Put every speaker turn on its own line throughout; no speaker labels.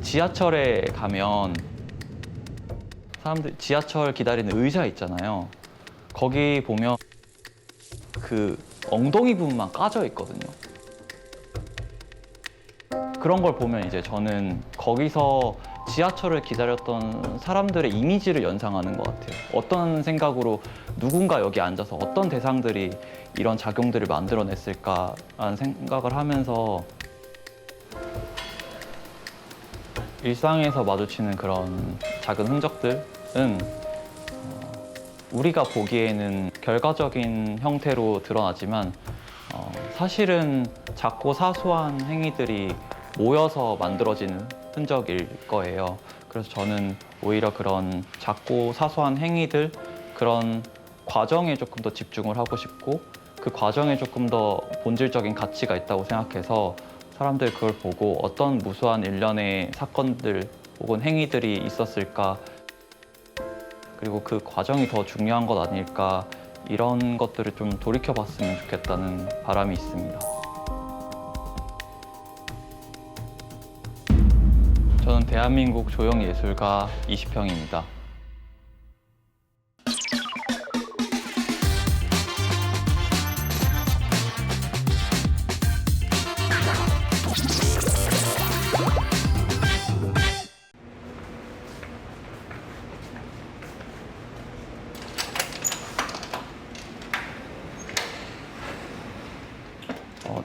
지하철에 가면 사람들 지하철 기다리는 의자 있잖아요. 거기 보면 그 엉덩이 부분만 까져 있거든요. 그런 걸 보면 이제 저는 거기서 지하철을 기다렸던 사람들의 이미지를 연상하는 것 같아요. 어떤 생각으로 누군가 여기 앉아서 어떤 대상들이 이런 작용들을 만들어냈을까라는 생각을 하면서 일상에서 마주치는 그런 작은 흔적들은 우리가 보기에는 결과적인 형태로 드러나지만 사실은 작고 사소한 행위들이 모여서 만들어지는 흔적일 거예요. 그래서 저는 오히려 그런 작고 사소한 행위들, 그런 과정에 조금 더 집중을 하고 싶고 그 과정에 조금 더 본질적인 가치가 있다고 생각해서 사람들 그걸 보고 어떤 무수한 일련의 사건들 혹은 행위들이 있었을까, 그리고 그 과정이 더 중요한 것 아닐까, 이런 것들을 좀 돌이켜봤으면 좋겠다는 바람이 있습니다. 저는 대한민국 조형예술가 이시평입니다.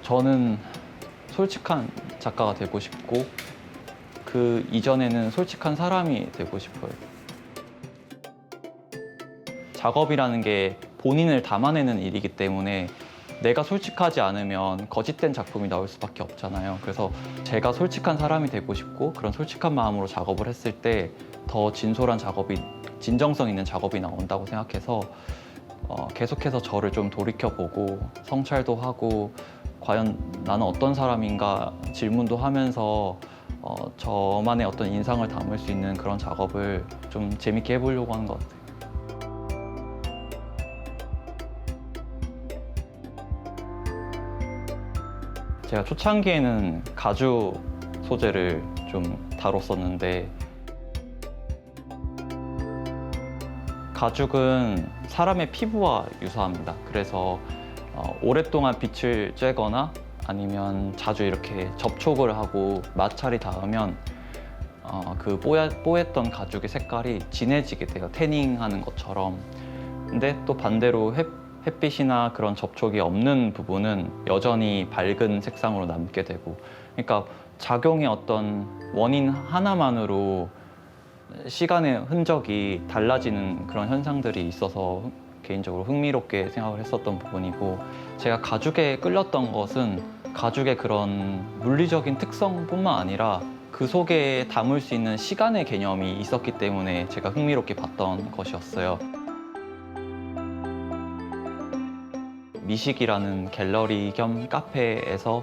저는 솔직한 작가가 되고 싶고 그 이전에는 솔직한 사람이 되고 싶어요. 작업이라는 게 본인을 담아내는 일이기 때문에 내가 솔직하지 않으면 거짓된 작품이 나올 수밖에 없잖아요. 그래서 제가 솔직한 사람이 되고 싶고 그런 솔직한 마음으로 작업을 했을 때 더 진솔한 작업이, 진정성 있는 작업이 나온다고 생각해서 계속해서 저를 좀 돌이켜보고 성찰도 하고 과연 나는 어떤 사람인가 질문도 하면서 저만의 어떤 인상을 담을 수 있는 그런 작업을 좀 재밌게 해보려고 하는 것 같아요. 제가 초창기에는 가죽 소재를 좀 다뤘었는데 가죽은 사람의 피부와 유사합니다. 그래서 오랫동안 빛을 쬐거나 아니면 자주 이렇게 접촉을 하고 마찰이 닿으면 그 뽀했던 가죽의 색깔이 진해지게 돼요. 태닝하는 것처럼. 근데 또 반대로 햇빛이나 그런 접촉이 없는 부분은 여전히 밝은 색상으로 남게 되고, 그러니까 작용의 어떤 원인 하나만으로 시간의 흔적이 달라지는 그런 현상들이 있어서 개인적으로 흥미롭게 생각을 했었던 부분이고, 제가 가죽에 끌렸던 것은 가죽의 그런 물리적인 특성뿐만 아니라 그 속에 담을 수 있는 시간의 개념이 있었기 때문에 제가 흥미롭게 봤던 것이었어요. 미식이라는 갤러리 겸 카페에서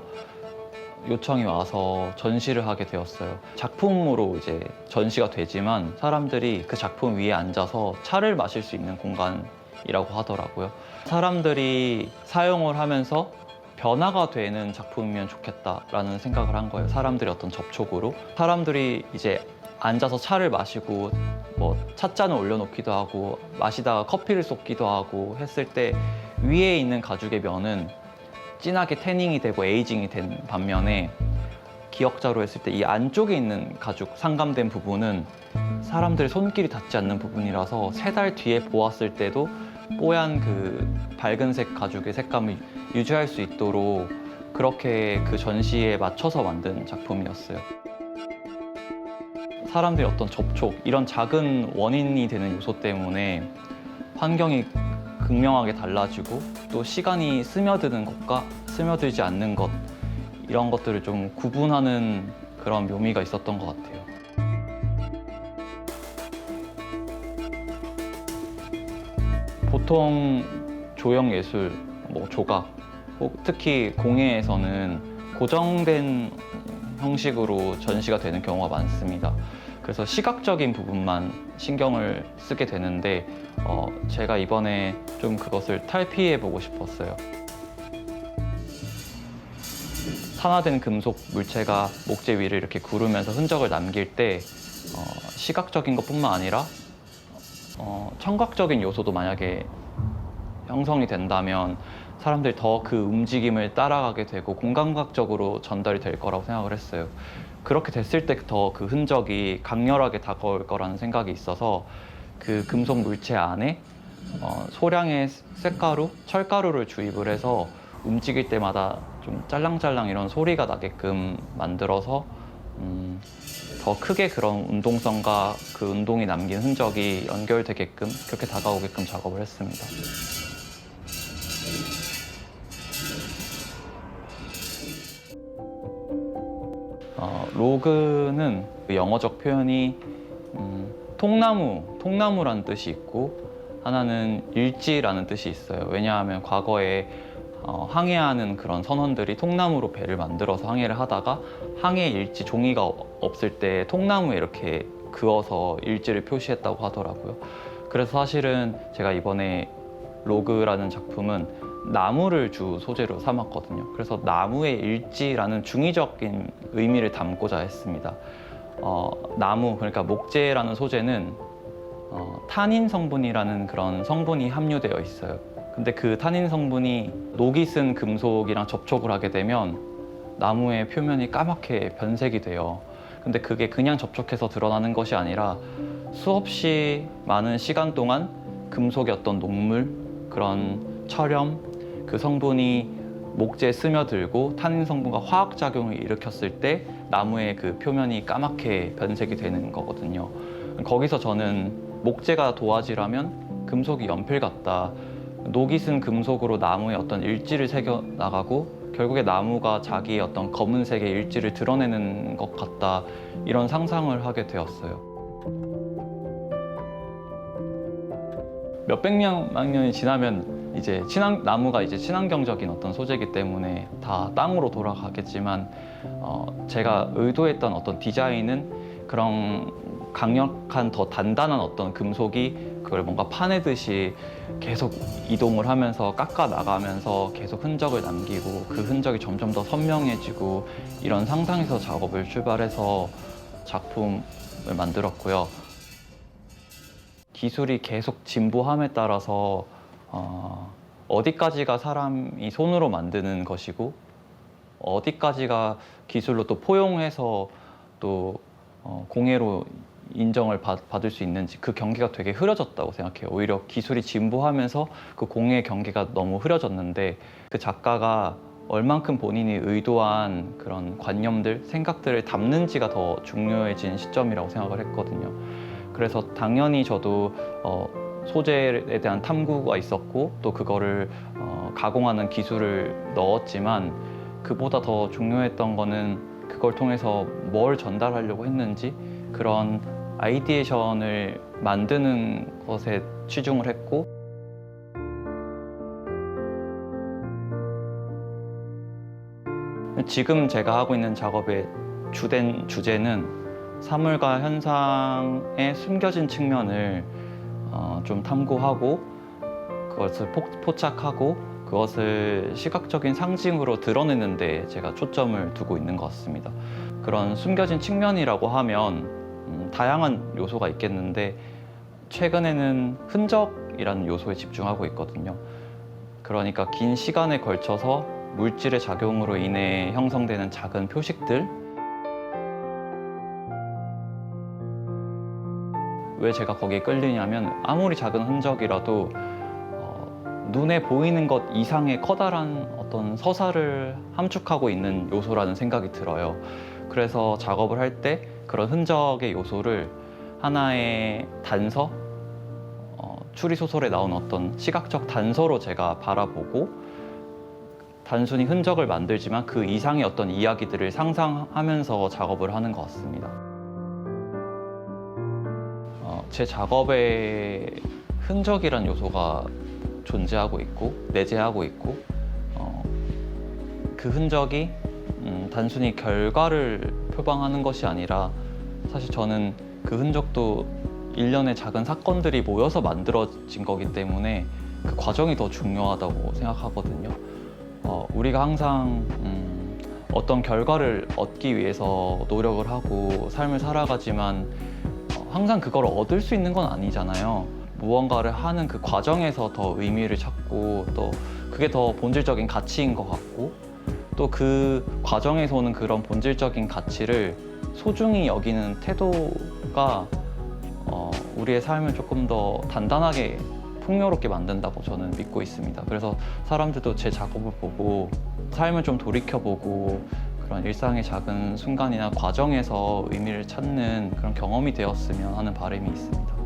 요청이 와서 전시를 하게 되었어요. 작품으로 이제 전시가 되지만 사람들이 그 작품 위에 앉아서 차를 마실 수 있는 공간이라고 하더라고요. 사람들이 사용을 하면서 변화가 되는 작품이면 좋겠다라는 생각을 한 거예요. 사람들의 어떤 접촉으로. 사람들이 이제 앉아서 차를 마시고 뭐 찻잔을 올려놓기도 하고 마시다가 커피를 쏟기도 하고 했을 때 위에 있는 가죽의 면은 진하게 태닝이 되고 에이징이 된 반면에 기역자로 했을 때 이 안쪽에 있는 가죽 상감된 부분은 사람들의 손길이 닿지 않는 부분이라서 3달 뒤에 보았을 때도 뽀얀 그 밝은색 가죽의 색감을 유지할 수 있도록 그렇게 그 전시에 맞춰서 만든 작품이었어요. 사람들의 어떤 접촉, 이런 작은 원인이 되는 요소 때문에 환경이 극명하게 달라지고 또 시간이 스며드는 것과 스며들지 않는 것, 이런 것들을 좀 구분하는 그런 묘미가 있었던 것 같아요. 보통 조형예술, 조각, 특히 공예에서는 고정된 형식으로 전시가 되는 경우가 많습니다. 그래서 시각적인 부분만 신경을 쓰게 되는데 제가 이번에 좀 그것을 탈피해 보고 싶었어요. 산화된 금속 물체가 목재 위를 이렇게 구르면서 흔적을 남길 때 시각적인 것뿐만 아니라 청각적인 요소도 만약에 형성이 된다면 사람들이 더 그 움직임을 따라가게 되고 공감각적으로 전달이 될 거라고 생각을 했어요. 그렇게 됐을 때 더 그 흔적이 강렬하게 다가올 거라는 생각이 있어서 그 금속 물체 안에 소량의 쇳가루, 철가루를 주입을 해서 움직일 때마다 좀 짤랑짤랑 이런 소리가 나게끔 만들어서 더 크게 그런 운동성과 그 운동이 남긴 흔적이 연결되게끔 그렇게 다가오게끔 작업을 했습니다. 로그는 그 영어적 표현이 통나무라는 뜻이 있고 하나는 일지라는 뜻이 있어요. 왜냐하면 과거에 항해하는 그런 선원들이 통나무로 배를 만들어서 항해를 하다가 항해 일지 종이가 없을 때 통나무에 이렇게 그어서 일지를 표시했다고 하더라고요. 그래서 사실은 제가 이번에 로그라는 작품은 나무를 주 소재로 삼았거든요. 그래서 나무의 일지라는 중의적인 의미를 담고자 했습니다. 나무, 그러니까 목재라는 소재는 타닌 성분이라는 그런 성분이 함유되어 있어요. 근데 그 타닌 성분이 녹이 쓴 금속이랑 접촉을 하게 되면 나무의 표면이 까맣게 변색이 돼요. 근데 그게 그냥 접촉해서 드러나는 것이 아니라 수없이 많은 시간 동안 금속의 어떤 녹물, 그런 철염, 그 성분이 목재에 스며들고 타닌 성분과 화학작용을 일으켰을 때 나무의 그 표면이 까맣게 변색이 되는 거거든요. 거기서 저는 목재가 도화지라면 금속이 연필 같다. 녹이 쓴 금속으로 나무의 어떤 일지를 새겨 나가고 결국에 나무가 자기의 어떤 검은색의 일지를 드러내는 것 같다. 이런 상상을 하게 되었어요. 몇백만 년이 지나면 이제 나무가 이제 친환경적인 어떤 소재이기 때문에 다 땅으로 돌아가겠지만 제가 의도했던 어떤 디자인은 그런 강력한 더 단단한 어떤 금속이 그걸 뭔가 파내듯이 계속 이동을 하면서 깎아 나가면서 계속 흔적을 남기고 그 흔적이 점점 더 선명해지고 이런 상상에서 작업을 출발해서 작품을 만들었고요. 기술이 계속 진보함에 따라서 어디까지가 사람이 손으로 만드는 것이고 어디까지가 기술로 또 포용해서 또 공예로 인정을 받을 수 있는지 그 경계가 되게 흐려졌다고 생각해요. 오히려 기술이 진보하면서 그 공예 경계가 너무 흐려졌는데 그 작가가 얼만큼 본인이 의도한 그런 관념들, 생각들을 담는지가 더 중요해진 시점이라고 생각을 했거든요. 그래서 당연히 저도 소재에 대한 탐구가 있었고 또 그거를 가공하는 기술을 넣었지만 그보다 더 중요했던 거는 그걸 통해서 뭘 전달하려고 했는지 그런 아이디에이션을 만드는 것에 치중을 했고 지금 제가 하고 있는 작업의 주된 주제는 사물과 현상의 숨겨진 측면을 좀 탐구하고 그것을 포착하고 그것을 시각적인 상징으로 드러내는 데 제가 초점을 두고 있는 것 같습니다. 그런 숨겨진 측면이라고 하면 다양한 요소가 있겠는데 최근에는 흔적이라는 요소에 집중하고 있거든요. 그러니까 긴 시간에 걸쳐서 물질의 작용으로 인해 형성되는 작은 표식들, 왜 제가 거기에 끌리냐면 아무리 작은 흔적이라도 눈에 보이는 것 이상의 커다란 어떤 서사를 함축하고 있는 요소라는 생각이 들어요. 그래서 작업을 할 때 그런 흔적의 요소를 하나의 단서, 추리소설에 나오는 어떤 시각적 단서로 제가 바라보고 단순히 흔적을 만들지만 그 이상의 어떤 이야기들을 상상하면서 작업을 하는 것 같습니다. 제 작업에 흔적이란 요소가 존재하고 있고 내재하고 있고 그 흔적이 단순히 결과를 표방하는 것이 아니라 사실 저는 그 흔적도 일련의 작은 사건들이 모여서 만들어진 거기 때문에 그 과정이 더 중요하다고 생각하거든요. 우리가 항상 어떤 결과를 얻기 위해서 노력을 하고 삶을 살아가지만 항상 그걸 얻을 수 있는 건 아니잖아요. 무언가를 하는 그 과정에서 더 의미를 찾고 또 그게 더 본질적인 가치인 것 같고 또 그 과정에서 오는 그런 본질적인 가치를 소중히 여기는 태도가 우리의 삶을 조금 더 단단하게 풍요롭게 만든다고 저는 믿고 있습니다. 그래서 사람들도 제 작업을 보고 삶을 좀 돌이켜보고 그런 일상의 작은 순간이나 과정에서 의미를 찾는 그런 경험이 되었으면 하는 바람이 있습니다.